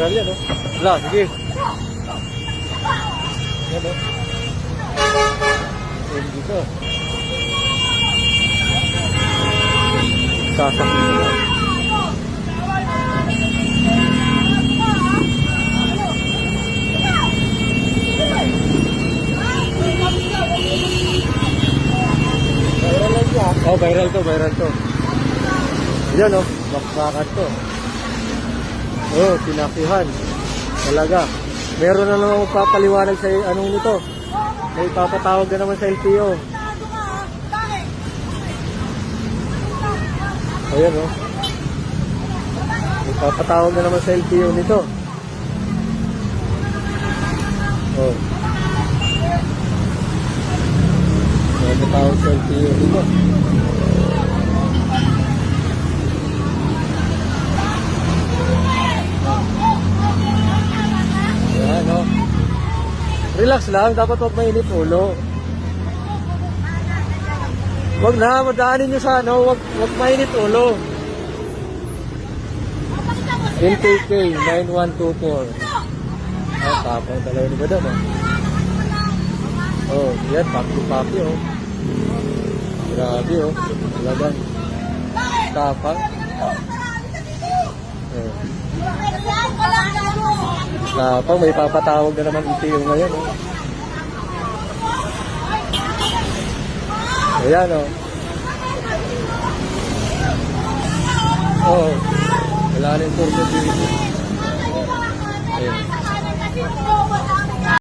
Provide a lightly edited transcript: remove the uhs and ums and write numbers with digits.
Yan, no? Wala, sige. Yan, no? Yan dito. Sasakit na. Oh, viral to, viral to. Yan, no? Bakbakan to. Oh, tinakihan. Talaga. Meron na naman magpapaliwanag sa anong nito. May papatawag na naman sa LTO. Ayan, oh. May papatawag na naman sa LTO nito. Oh. May papatawag sa LTO nito. Ano? Relax lang, dapat wag mainit ulo. Wag na, madaanin nyo sa ano, wag mainit ulo. NKK 9124. Ah, tapang talaga ni Madam, oh. Oh, yan, papi-papi, oh. Grabe, oh. Talagang tapang. Oh. Tapang, may papatawag na naman ito yung ngayon, oh. Ayan, oh. Oh, wala na yung turbo dito.